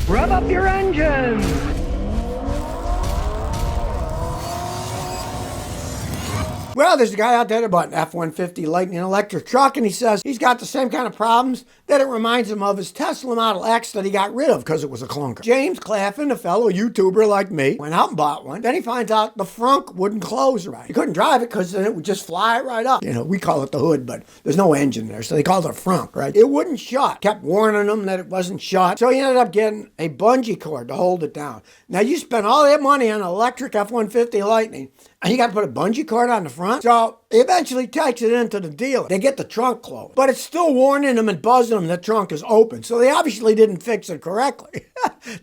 Rev up your engines! Well, there's a guy out there that bought an F-150 Lightning electric truck, and he says he's got the same kind of problems that it reminds him of his Tesla Model X that he got rid of because it was a clunker. James Claflin, a fellow YouTuber like me, went out and bought one. Then he finds out the frunk wouldn't close right. He couldn't drive it because then it would just fly right up. You know, we call it the hood, but there's no engine there, so they call it a frunk, right? It wouldn't shut. Kept warning him that it wasn't shut. So he ended up getting a bungee cord to hold it down. Now, you spend all that money on an electric F-150 Lightning, and you got to put a bungee cord on the front. So he eventually takes it into the dealer. They get the trunk closed, but it's still warning them and buzzing them the trunk is open. So they obviously didn't fix it correctly.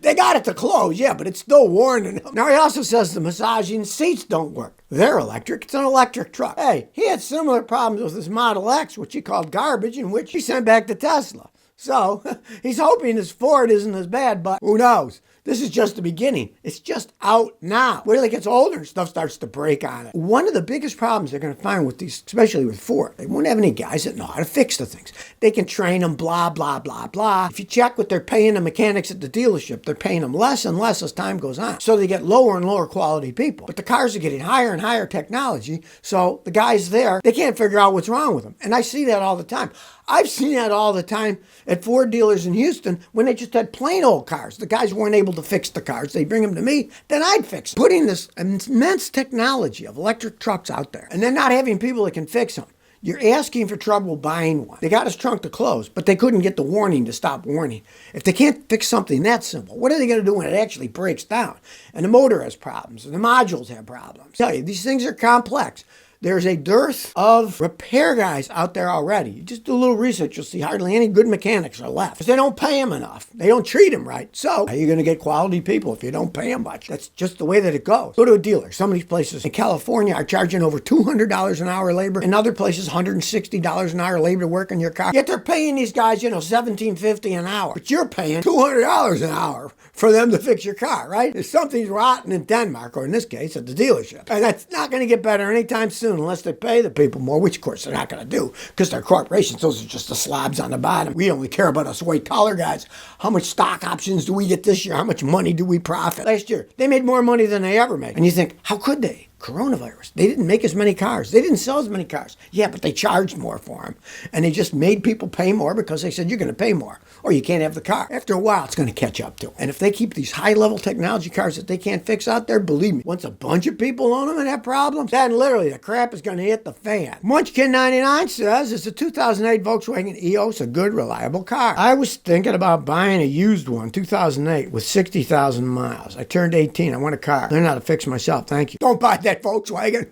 They got it to close, yeah, but it's still warning them. Now he also says the massaging seats don't work. They're electric. It's an electric truck. Hey, he had similar problems with his Model X, which he called garbage, and which he sent back to Tesla. So he's hoping his Ford isn't as bad, but who knows? This is just the beginning. It's just out now. Wait till it gets older and stuff starts to break on it. One of the biggest problems they're going to find with these, especially with Ford, they won't have any guys that know how to fix the things. They can train them, blah, blah, blah, blah. If you check what they're paying the mechanics at the dealership, they're paying them less and less as time goes on. So they get lower and lower quality people. But the cars are getting higher and higher technology, so the guys there, they can't figure out what's wrong with them. And I see that all the time. I've seen that all the time at Ford dealers in Houston when they just had plain old cars. The guys weren't able to fix the cars. They bring them to me, then I'd fix them. Putting this immense technology of electric trucks out there and then not having people that can fix them. You're asking for trouble buying one. They got his trunk to close, but they couldn't get the warning to stop warning. If they can't fix something that simple, what are they going to do when it actually breaks down? And the motor has problems, and the modules have problems. I tell you, these things are complex. There's a dearth of repair guys out there already. You just do a little research, you'll see hardly any good mechanics are left. Because they don't pay them enough. They don't treat them right. So, how are you going to get quality people if you don't pay them much? That's just the way that it goes. Go to a dealer. Some of these places in California are charging over $200 an hour labor. In other places, $160 an hour labor to work on your car. Yet they're paying these guys, $17.50 an hour. But you're paying $200 an hour for them to fix your car, right? If something's rotten in Denmark, or in this case, at the dealership. And that's not going to get better anytime soon unless they pay the people more, which of course they're not going to do because they're corporations. Those are just the slobs on the bottom. We only care about us white collar guys. How much stock options do we get this year? How much money do we profit? Last year, they made more money than they ever made. And you think, how could they? Coronavirus. They didn't make as many cars. They didn't sell as many cars. Yeah, but they charged more for them. And they just made people pay more because they said, you're going to pay more or you can't have the car. After a while, it's going to catch up to them. And if they keep these high-level technology cars that they can't fix out there, believe me, once a bunch of people own them and have problems, then literally the crap is going to hit the fan. Munchkin99 says, is the 2008 Volkswagen EOS a good, reliable car? I was thinking about buying a used one, 2008, with 60,000 miles. I turned 18. I want a car. Learn how to fix myself. Thank you. Don't buy that Volkswagen.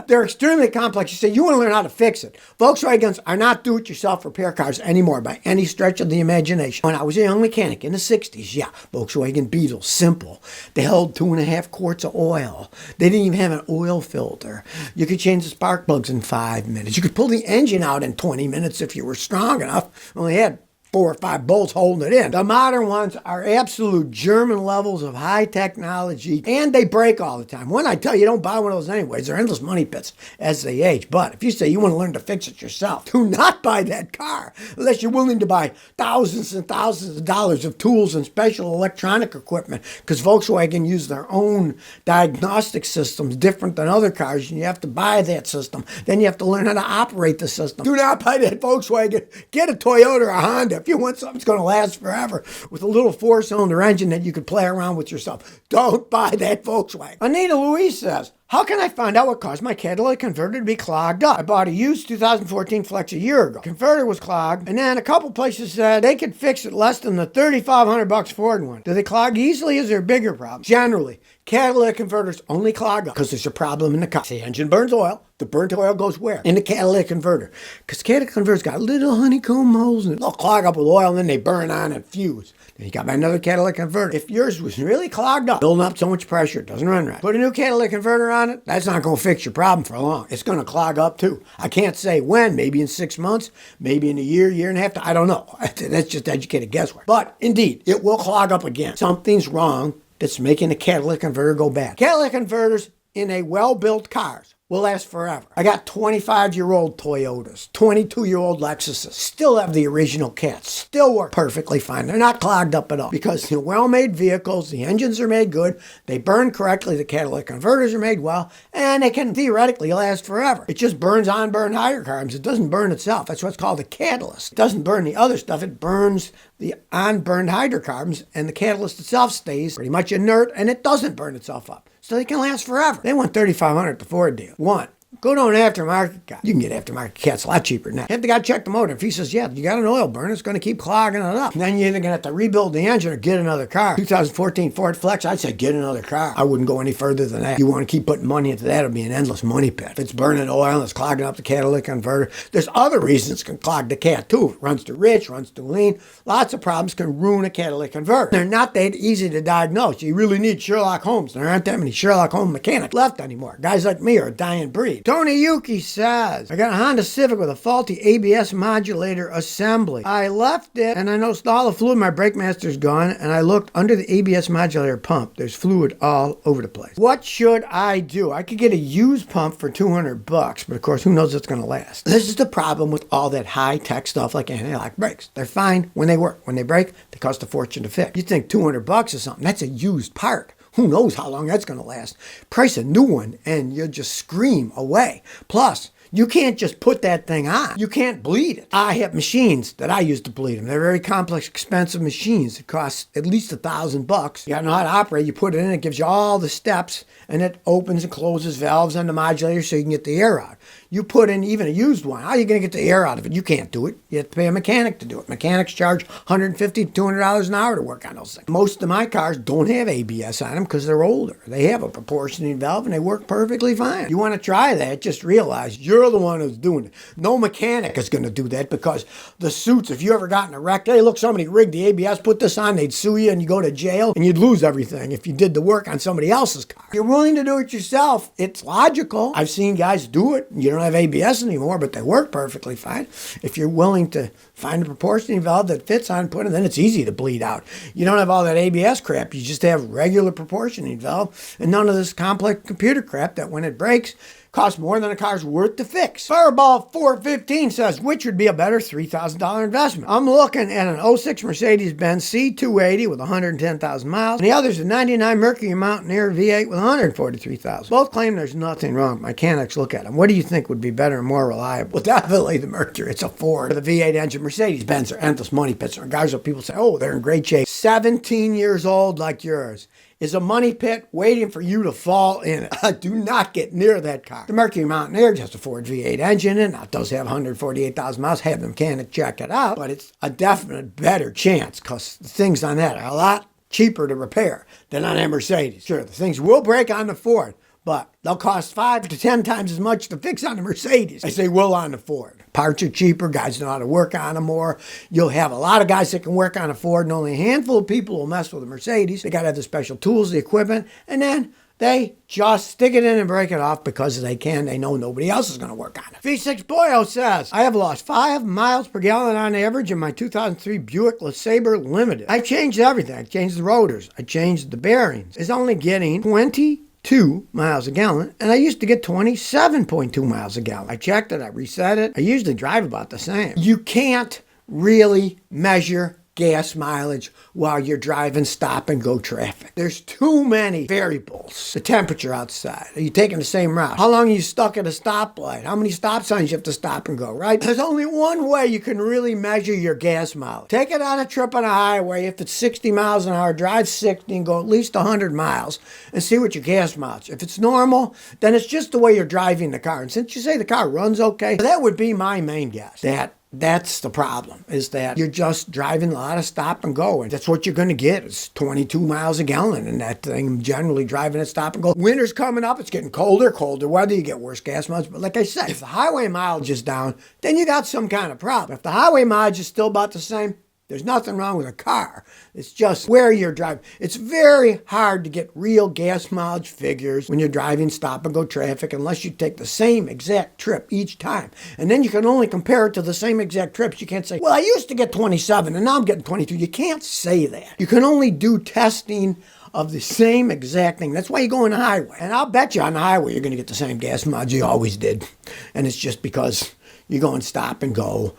They're extremely complex. You say you want to learn how to fix it. Volkswagens are not do-it-yourself repair cars anymore by any stretch of the imagination. When I was a young mechanic in the 60s, yeah, Volkswagen Beetles, simple. They held 2.5 quarts of oil. They didn't even have an oil filter. You could change the spark plugs in 5 minutes. You could pull the engine out in 20 minutes if you were strong enough. Only had 4 or 5 bolts holding it in. The modern ones are absolute German levels of high technology, and they break all the time. When I tell you, don't buy one of those anyways. They're endless money pits as they age. But if you say you want to learn to fix it yourself, do not buy that car unless you're willing to buy thousands and thousands of dollars of tools and special electronic equipment, because Volkswagen use their own diagnostic systems different than other cars, and you have to buy that system. Then you have to learn how to operate the system. Do not buy that Volkswagen. Get a Toyota or a Honda. If you want something that's going to last forever with a little 4-cylinder engine that you could play around with yourself, don't buy that Volkswagen. Anita Louise says, how can I find out what caused my catalytic converter to be clogged up? I bought a used 2014 Flex a year ago. Converter was clogged, and then a couple places said they could fix it less than the $3,500 Ford one. Do they clog easily? Is there a bigger problem? Generally, catalytic converters only clog up because there's a problem in the car. The engine burns oil. The burnt oil goes where? In the catalytic converter. Because catalytic converter's got little honeycomb holes in it. They'll clog up with oil and then they burn on and fuse. Then you got another catalytic converter. If yours was really clogged up, building up so much pressure, it doesn't run right. Put a new catalytic converter on it, that's not going to fix your problem for long. It's going to clog up too. I can't say when, maybe in 6 months, maybe in a year, year and a half. I don't know. That's just educated guesswork. But indeed, it will clog up again. Something's wrong that's making the catalytic converter go bad. Catalytic converters in a well-built cars will last forever. I got 25-year-old Toyotas, 22-year-old Lexuses, still have the original kits, still work perfectly fine. They're not clogged up at all because they're well-made vehicles, the engines are made good, they burn correctly, the catalytic converters are made well, and they can theoretically last forever. It just burns on-burn hydrocarbons. It doesn't burn itself. That's what's called a catalyst. It doesn't burn the other stuff. It burns the on-burned hydrocarbons, and the catalyst itself stays pretty much inert, and it doesn't burn itself up. So they can last forever. They want $3,500 at the Ford deal. One, go to an aftermarket guy. You can get aftermarket cats a lot cheaper than that. Have the guy check the motor. If he says, yeah, you got an oil burn, it's going to keep clogging it up. And then you're either going to have to rebuild the engine or get another car. 2014 Ford Flex, I'd say get another car. I wouldn't go any further than that. You want to keep putting money into that, it'll be an endless money pit. If it's burning oil and it's clogging up the catalytic converter, there's other reasons it can clog the cat too. If it runs too rich, runs too lean. Lots of problems can ruin a catalytic converter. They're not that easy to diagnose. You really need Sherlock Holmes. There aren't that many Sherlock Holmes mechanics left anymore. Guys like me are a dying breed. Tony Yuki says, I got a Honda Civic with a faulty ABS modulator assembly. I left it and I noticed all the fluid in my brake master's gone, and I looked under the ABS modulator pump. There's fluid all over the place. What should I do? I could get a used pump for $200, but of course, who knows what's going to last? This is the problem with all that high-tech stuff like anti-lock brakes. They're fine when they work. When they break, they cost a fortune to fix. You think $200 is something. That's a used part. Who knows how long that's going to last? Price a new one and you'll just scream away. Plus, you can't just put that thing on. You can't bleed it. I have machines that I use to bleed them. They're very complex, expensive machines. It costs at least $1,000. You gotta know how to operate. You put it in, it gives you all the steps, and it opens and closes valves on the modulator so you can get the air out. You put in even a used one. How are you going to get the air out of it? You can't do it. You have to pay a mechanic to do it. Mechanics charge $150 to $200 an hour to work on those things. Most of my cars don't have ABS on them because they're older. They have a proportioning valve and they work perfectly fine. You want to try that, just realize you're the one who's doing it. No mechanic is going to do that because the suits, if you ever got in a wreck, hey, look, somebody rigged the ABS, put this on, they'd sue you and you go to jail and you'd lose everything if you did the work on somebody else's car. If you're willing to do it yourself, it's logical. I've seen guys do it. You don't have ABS anymore, but they work perfectly fine. If you're willing to find a proportioning valve that fits on, put it, then it's easy to bleed out. You don't have all that ABS crap. You just have regular proportioning valve and none of this complex computer crap that when it breaks, costs more than a car's worth to fix. Fireball 415 says, which would be a better $3,000 investment? I'm looking at an '06 Mercedes-Benz C280 with 110,000 miles, and the other's a '99 Mercury Mountaineer V8 with 143,000. Both claim there's nothing wrong. Mechanics look at them. What do you think would be better and more reliable? Well, definitely the Mercury. It's a Ford. The V8 engine Mercedes-Benz are endless money pits. Or guys, what people say, oh, they're in great shape. 17 years old like yours is a money pit waiting for you to fall in it. Do not get near that car. The Mercury Mountaineer has a Ford V8 engine in it. Now, it does have 148,000 miles. Have the mechanic check it out, but it's a definite better chance because the things on that are a lot cheaper to repair than on a Mercedes. Sure, the things will break on the Ford, but they'll cost 5 to 10 times as much to fix on the Mercedes as they will on the Ford. Parts are cheaper. Guys know how to work on them more. You'll have a lot of guys that can work on a Ford, and only a handful of people will mess with a Mercedes. They got to have the special tools, the equipment, and then they just stick it in and break it off because they can. They know nobody else is going to work on it. V6 Boyo says, I have lost 5 miles per gallon on average in my 2003 Buick LeSabre Limited. I changed everything. I changed the rotors. I changed the bearings. It's only getting 22 miles a gallon, and I used to get 27.2 miles a gallon. I checked it, I reset it. I usually drive about the same. You can't really measure gas mileage while you're driving stop and go traffic. There's too many variables. The temperature outside. Are you taking the same route? How long are you stuck at a stoplight? How many stop signs you have to stop and go, right? There's only one way you can really measure your gas mileage. Take it on a trip on a highway. If it's 60 miles an hour, drive 60 and go at least 100 miles and see what your gas mileage. If it's normal, then it's just the way you're driving the car. And since you say the car runs okay, that would be my main guess. That's the problem, is that you're just driving a lot of stop and go. And that's what you're going to get is 22 miles a gallon in that thing, generally driving at stop and go. Winter's coming up. It's getting colder weather. You get worse gas mileage. But like I said, if the highway mileage is down, then you got some kind of problem. If the highway mileage is still about the same, There's nothing wrong with a car. It's just where you're driving. It's very hard to get real gas mileage figures when you're driving stop-and-go traffic unless you take the same exact trip each time. And then you can only compare it to the same exact trips. You can't say, well, I used to get 27 and now I'm getting 22. You can't say that. You can only do testing of the same exact thing. That's why you go on the highway. And I'll bet you on the highway you're going to get the same gas mileage you always did. And it's just because you're going stop and go,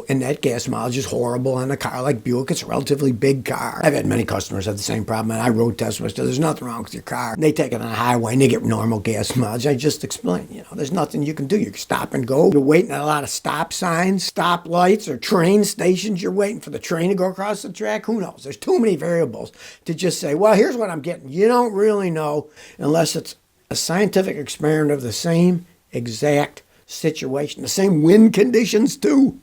and that gas mileage is horrible on a car like Buick. It's a relatively big car. I've had many customers have the same problem, and I road test with it. There's nothing wrong with your car. They take it on the highway, and they get normal gas mileage. I just explained, there's nothing you can do. You can stop and go. You're waiting at a lot of stop signs, stop lights, or train stations. You're waiting for the train to go across the track. Who knows? There's too many variables to just say, well, here's what I'm getting. You don't really know unless it's a scientific experiment of the same exact situation, the same wind conditions too.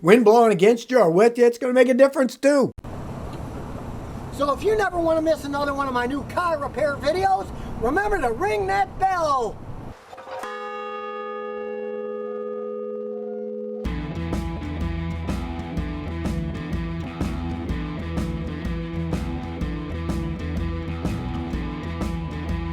Wind blowing against you or with you, it's going to make a difference too. So if you never want to miss another one of my new car repair videos, remember to ring that bell.